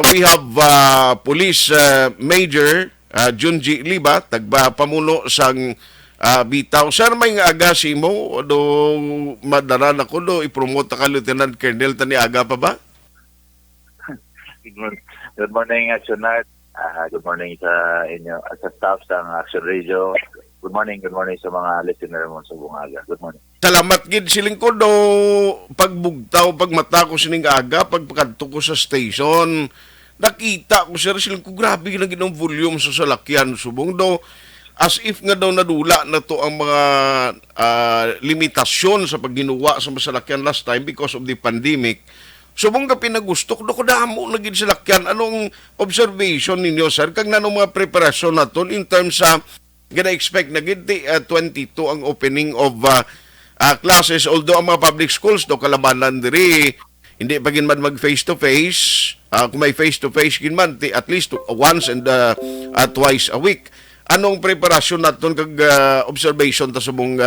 We have Police Major Junji Liba, tagba pamuno sang bitaw. Sir, may nga aga si mo, do madaran ako do, ipromote ka Lieutenant Colonel, tani aga pa ba? Good morning, Action Art. Good morning sa inyo, sa staff ng Action Radio. Good morning sa mga listener mo sa bungaga. Good morning. Salamat gid siling ko do pagbugtaw, pagmata ko sining aga, pagpakadto ko sa station. Nakita ko sir siling ko grabe na ginong volume sa salakyan subong do as if nga daw nadula na to ang mga limitasyon sa pagginuwa sa masalakyan last time because of the pandemic. Subong ka pinagusto ko damo na gid salakyan. Anong observation ninyo sir kag nanong mga preparasyon naton in terms sa gina-expect na gid 22 ang opening of classes, although ang mga public schools do kalabanan diri hindi pa gin man mag face to face. Kung may face to face gin man at least once and twice a week. Anong preparasyon naton kag observation ta subong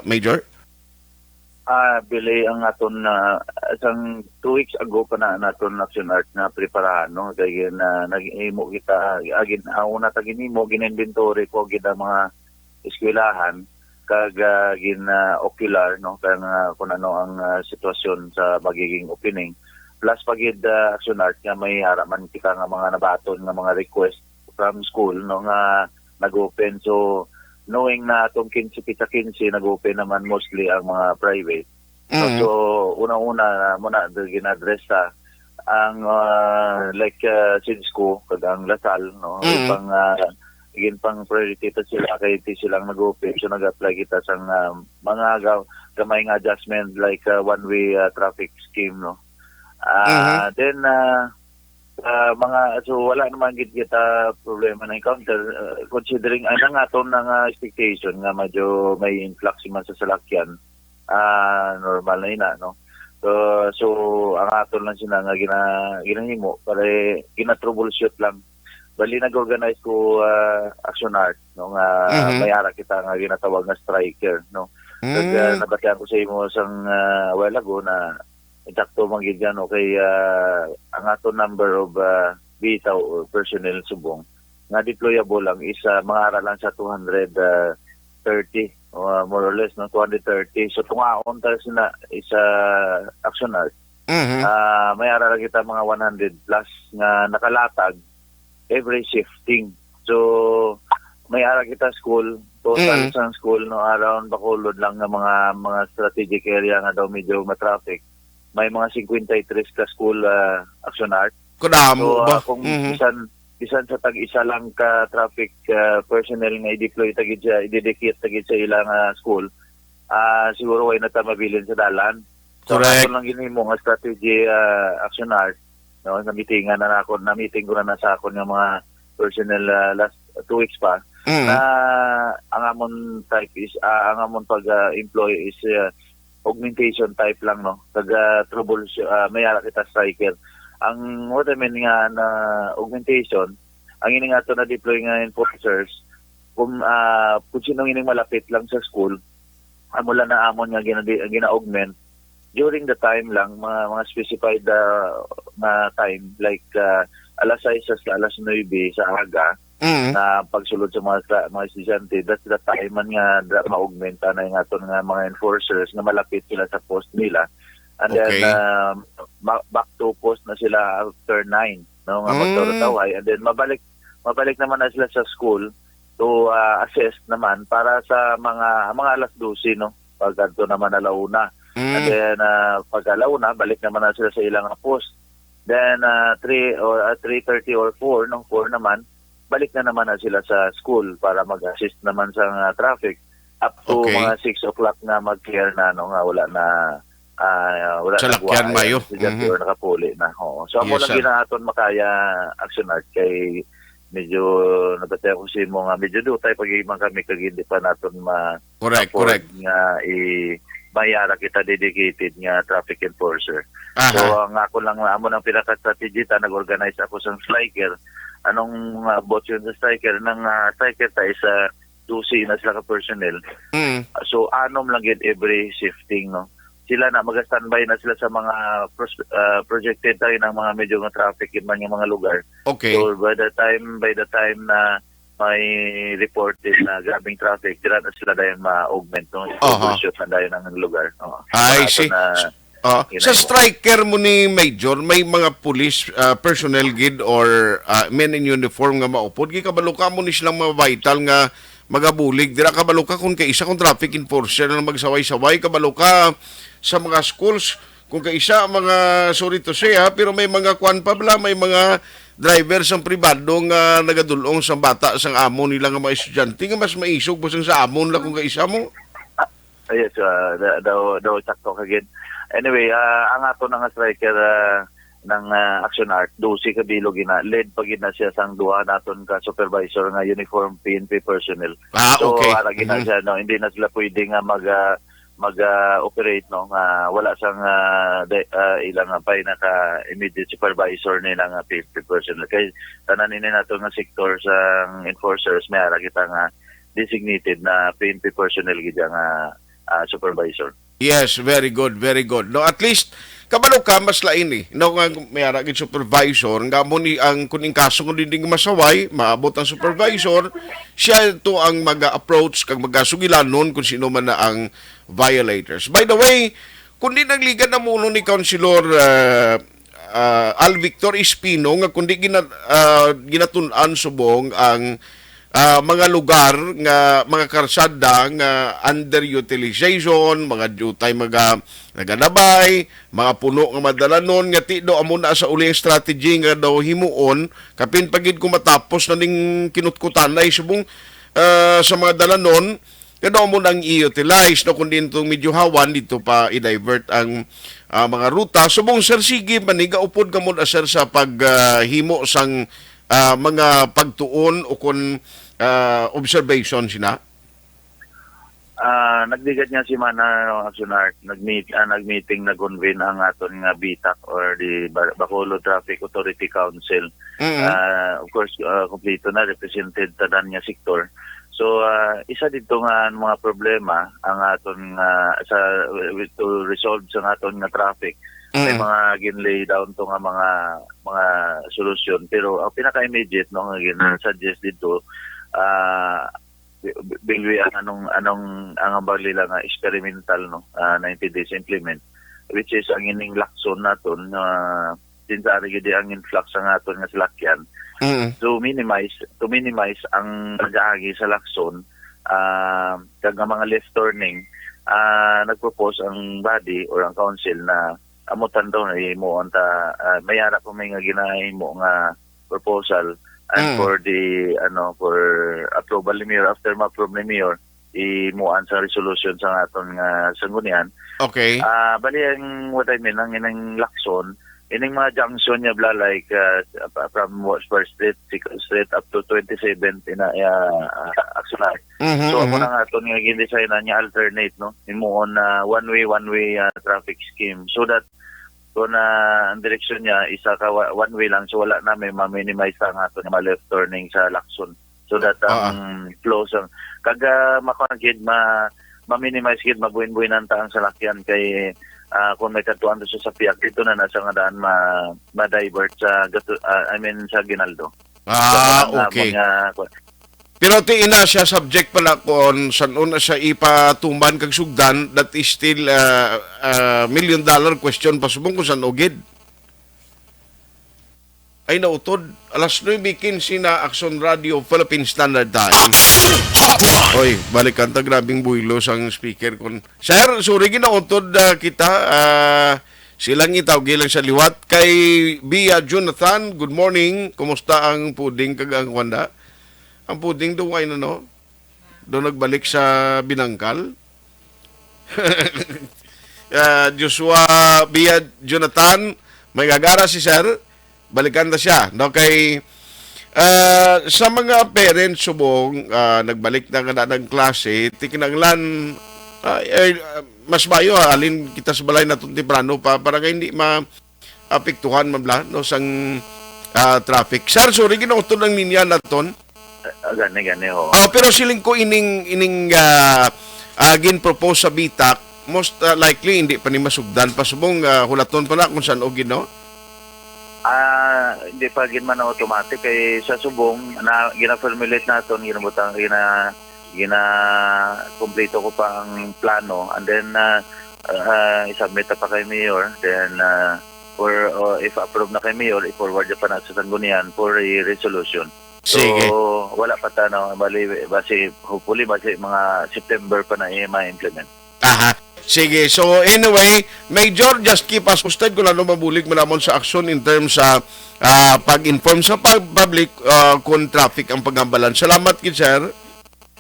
Major? Bili ang aton isang 2 weeks ago pa na naton Action Art na preparahan no kay na nag-imo kita agin una ta ginimo gin-inventory ko gid ang mga eskwelahan kag ocular no kang kun ano ang sitwasyon sa magiging opening plus pagid Action Art nga may haraman kita nga mga nabaton nga mga request from school no nga nag-open. So knowing na itong 15 nag-open naman mostly ang mga private. So una-una muna gin-address sa ang like Sidsko kag ang Lasal no pang priority ta sila kay ti silang nag-open. So nag-apply kita sa mga gamay nga adjustment like one-way traffic scheme no. Then so wala naman gid kita problema na encounter considering ang aton nga expectation nga medyo may influx man sa salakyan normal na ina no. So ang aton lang sila nga ginahimo para gina-troubleshoot lang bali nag-organize ko Action Art no nga may ara kita nga ginatawag nga striker no. Kag nabatian ko sa imo sang while ago na eksakto magid yan okay ang ato number of bitaw or personnel subong nga deployable lang is mga ara lang sa 230 more or less no 230. So tungaon ta sina is Action Art. May ara lang kita mga 100 plus nga nakalatag every shifting. So may ara kita school total sa school no around Bacolod lang nga mga strategic area nga daw medyo ma-traffic. May mga 53 ka school Action Art. Kadamo ba? Kung bisan sa tag-isa lang ka traffic personnel nga i-deploy tagid siya, i-dedicate tagid sa ilang school, siguro way na ta mabilin sa dalan. So correct. Ako lang ginimo nga strategy Action Art. No, na meeting ko na sa akon nga mga personnel last 2 weeks pa. Na ang amon type is ang amon pag-employ is augmentation type lang no taga troubleshoot may ara kita striker ang what I mean nga na augmentation ang ini nga to na deploy nga enforcers kung sino ining malapit lang sa school mula na amon nga gina-augment during the time lang mga specified na time like alas 6 sa alas 9 sa aga na pagsulod sa mga estudyante, that's the time man nga ma-augmenta na yung aton nga mga enforcers na malapit sila sa post nila. And then back to post na sila after 9 no nga magtaway and then mabalik naman na sila sa school to assess naman para sa mga alas 12 no pagkanto naman alauna. And then pag alauna balik naman na sila sa ilang post. Then 3 or 3:30 or 4 no 4 naman balik na naman na sila sa school para mag-assist naman sa traffic up to mga 6 o'clock na mag-clear na no nga wala na wala na salakyan mayo or nakapuli na. So ako lang ginaton makaya Action Art kay medyo nabatay ko si mo nga medyo do tayo pag-ibang kami kag hindi pa naton correct nga mayara kita dedicated nga traffic enforcer. So ang ako lang amo ng pinaka-strategy ta nag-organize ako sa striker. Anong bot yun sa striker ng striker ta is 12 na sila ka personnel. So anom lang yun every shifting no sila na mag-standby na sila sa mga projected tayo ng mga medyo nga traffic in man yung mga lugar. Okay. So by the time na may report din na grabing traffic, dira na sila dayon ma-augment no. Shoot na dayon ng lugar. I see. Sa striker mo ni Major, may mga police personnel gid or men in uniform nga maupod. Gikabalo ka mo ni silang mga vital nga magabulig. Dira kabalo ka kung kaisa kung traffic enforcer na magsaway-saway. Kabalo ka sa mga schools kung kaisa mga, sorry to say pero may mga kwan pa bala, may mga driver sang pribado nga nagadulong sa bata sang amon nila nga mga estudyante nga mas maisog po sa amon la kung kaisa mo. Yes, daw sakto kagid. Anyway, ang ato nga striker ng Action Art, 12 ka bilog ina, led pagid na siya sang duha naton ka supervisor nga uniform PNP personnel. So, okay. aragi na siya, no, hindi na sila pwede nga mag-operate, no, wala sang ilang pay naka immediate supervisor nila nga PNP personnel. Kay tanan ini nato nga sektor sang enforcers, may ara kita nga designated na PNP personnel gid nga supervisor. Yes, very good, very good. No, at least kabalo ka mas lain no nga may ara gid supervisor nga mo ni ang kuning kaso kung dinding masaway, maabot ang supervisor, siya to ang mag-approach kag magasugilanon kung sino man na ang violators. By the way, kundi nagligan na muno ni Councilor Al Victor Espino nga kundi ginatun-an subong ang mga lugar nga mga karsada nga underutilization, mga jutay naganabay, mga puno nga madalanon nga ti do amo na sa uling strategy nga daw himuon kapin pagid ko matapos na ning kinutkutan na subong sa mga dalanon nga daw mo nang i-utilize no kundi itong medyo hawan dito pa i-divert ang mga ruta subong sir sige maniga upod ka mo sir sa paghimo sang mga pagtuon o kun observation sina? Nagdigat niya si Mana Action Art, nagmeeting, nag-convene ang aton nga BTAC or the Bacolod Traffic Authority Council. Of course, kompleto na, represented tanan nga sektor. So, isa dito nga mga problema ang aton to resolve sa aton nga traffic. May mga ginlay down to nga mga solusyon, pero ang pinaka-immediate no nga gin-suggest dito bilwi ang balila nga experimental no 90 days implement, which is ang ining lakson naton since ari gid ang influx ang aton nga salakyan to minimize ang pag-agi sa lakson kag nga mga left turning. Nagpropose ang body or ang council na amutan daw na imo anta mayara ko may nga ginahimo nga proposal and for the for approval ni Mayor, after ma-approve ni Mayor imuan sa resolution sa aton nga sanggunian. Okay. Bali ang what I mean ang inang lakson ining mga junction niya bla like from First Street, Second Street up to 27th ina Action Art. So ako na nga aton nga gin-design niya alternate no imuon one way traffic scheme so that kung ang direksyon niya isa ka one way lang so wala na may ma-minimize ang aton nga left turning sa lakson so that flow sang kaga makonagid ma-minimize gid mabuin-buinan ta ang salakyan kay kung may katuan sa piyak dito na nasa nga daan ma-divert sa sa Ginaldo. Okay. Pero ina siya subject pala kung saan una siya ipatumban kag sugdan, that is still $1 million question pasubong kung saan ugid. Ay nautod, alas 9:15 na Action Radio Philippine Standard Time. Oy, balikan ta grabing builos ang speaker kon. Sir, sorry ginautod kita silang itawag lang sa liwat kay Bia Jonathan. Good morning. Kumusta ang puding kag ang kwanda? Ang puding doon ay doon nagbalik sa Binangkal. Joshua Bia Jonathan, may gagara si sir, balikan na siya. No, kay sa mga parents subong nagbalik na ng klase, tikinanglan mas mayo alin kita sa balay natong temprano para hindi maapektuhan mabla no sang traffic. Sir, sorry ginauton ng linya naton. Gani ho. Pero siling ko ining gin propose sa BTAC most likely hindi pa ni masugdan pa subong hulaton pa na kung saan og no. Hindi pa gin man na automatic kay sa subong na gina-formulate naton ginabutang kompleto ko pa ang plano, and then isubmit na pa kay Mayor, then if approve na kay Mayor, i-forward na pa na sa Sanggunian for a resolution. Sige. So wala pa tano, base hopefully base mga September pa na ma-implement. Aha. Sige. So anyway, Major, just keep us posted kung ano mabulig mo namon sa action in terms sa pag-inform sa public kung traffic ang pagambalan. Salamat kid sir.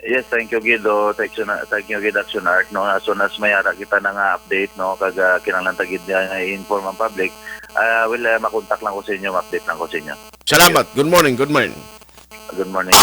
Yes, thank you Guido. Thank you Guido Action Art, no. As soon as may ara kita na nga update, no, kag kinahanglan ta gid nga i-inform ang public, will makontak lang ko sa inyo, ma-update lang ko sa inyo. Salamat. Good morning. Good morning. Good morning.